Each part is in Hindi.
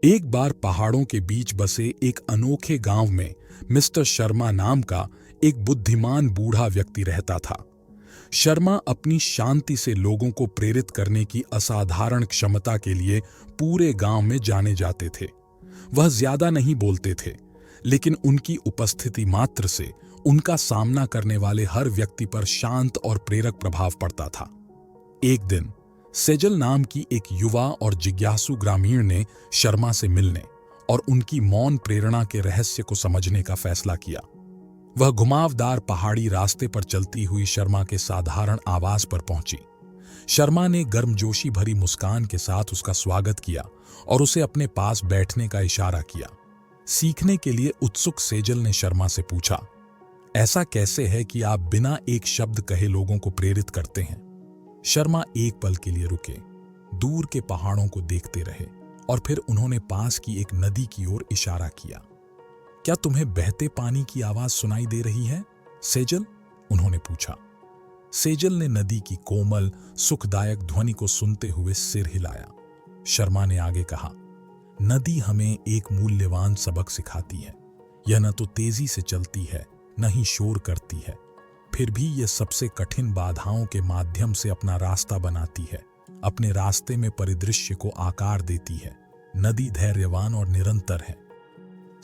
एक बार पहाड़ों के बीच बसे एक अनोखे गांव में मिस्टर शर्मा नाम का एक बुद्धिमान बूढ़ा व्यक्ति रहता था। शर्मा अपनी शांति से लोगों को प्रेरित करने की असाधारण क्षमता के लिए पूरे गांव में जाने जाते थे। वह ज्यादा नहीं बोलते थे, लेकिन उनकी उपस्थिति मात्र से उनका सामना करने वाले हर व्यक्ति पर शांत और प्रेरक प्रभाव पड़ता था। एक दिन सेजल नाम की एक युवा और जिज्ञासु ग्रामीण ने शर्मा से मिलने और उनकी मौन प्रेरणा के रहस्य को समझने का फैसला किया। वह घुमावदार पहाड़ी रास्ते पर चलती हुई शर्मा के साधारण आवास पर पहुंची। शर्मा ने गर्मजोशी भरी मुस्कान के साथ उसका स्वागत किया और उसे अपने पास बैठने का इशारा किया। सीखने के लिए उत्सुक सेजल ने शर्मा से पूछा, ऐसा कैसे है कि आप बिना एक शब्द कहे लोगों को प्रेरित करते हैं? शर्मा एक पल के लिए रुके, दूर के पहाड़ों को देखते रहे और फिर उन्होंने पास की एक नदी की ओर इशारा किया। क्या तुम्हें बहते पानी की आवाज सुनाई दे रही है, सेजल? उन्होंने पूछा। सेजल ने नदी की कोमल, सुखदायक ध्वनि को सुनते हुए सिर हिलाया। शर्मा ने आगे कहा, नदी हमें एक मूल्यवान सबक सिखाती है। यह न तो तेजी से चलती है, न ही शोर करती है, फिर भी यह सबसे कठिन बाधाओं के माध्यम से अपना रास्ता बनाती है, अपने रास्ते में परिदृश्य को आकार देती है। नदी धैर्यवान और निरंतर है।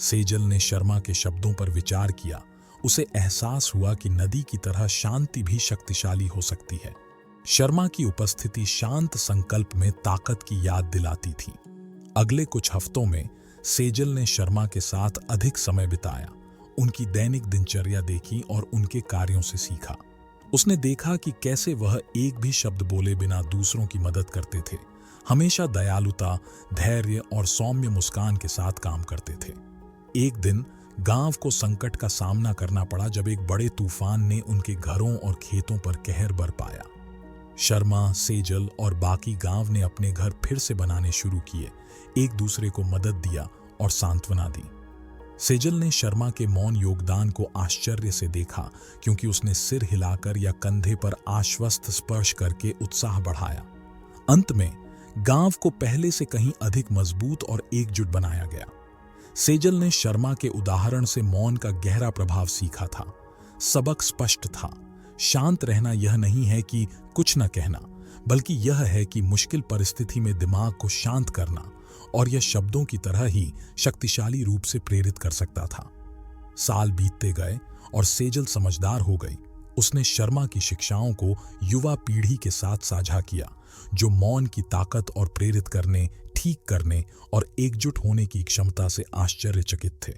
सेजल ने शर्मा के शब्दों पर विचार किया। उसे एहसास हुआ कि नदी की तरह शांति भी शक्तिशाली हो सकती है। शर्मा की उपस्थिति शांत संकल्प में ताकत की याद दिलाती थी। अगले कुछ हफ्तों में सेजल ने शर्मा के साथ अधिक समय बिताया, उनकी दैनिक दिनचर्या देखी और उनके कार्यों से सीखा। उसने देखा कि कैसे वह एक भी शब्द बोले बिना दूसरों की मदद करते थे, हमेशा दयालुता, धैर्य और सौम्य मुस्कान के साथ काम करते थे। एक दिन गांव को संकट का सामना करना पड़ा जब एक बड़े तूफान ने उनके घरों और खेतों पर कहर बरपाया। शर्मा, सेजल और बाकी गांव ने अपने घर फिर से बनाने शुरू किए, एक दूसरे को मदद दिया और सांत्वना दी। सेजल ने शर्मा के मौन योगदान को आश्चर्य से देखा, क्योंकि उसने सिर हिलाकर या कंधे पर आश्वस्त स्पर्श करके उत्साह बढ़ाया। अंत में गांव को पहले से कहीं अधिक मजबूत और एकजुट बनाया गया। सेजल ने शर्मा के उदाहरण से मौन का गहरा प्रभाव सीखा था। सबक स्पष्ट था, शांत रहना यह नहीं है कि कुछ न कहना, बल्कि यह है कि मुश्किल परिस्थिति में दिमाग को शांत करना, और यह शब्दों की तरह ही शक्तिशाली रूप से प्रेरित कर सकता था। साल बीतते गए और सेजल समझदार हो गई। उसने शर्मा की शिक्षाओं को युवा पीढ़ी के साथ साझा किया, जो मौन की ताकत और प्रेरित करने, ठीक करने और एकजुट होने की क्षमता से आश्चर्यचकित थे।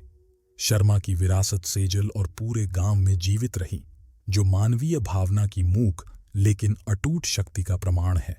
शर्मा की विरासत सेजल और पूरे गांव में जीवित रही, जो मानवीय भावना की मूक लेकिन अटूट शक्ति का प्रमाण है।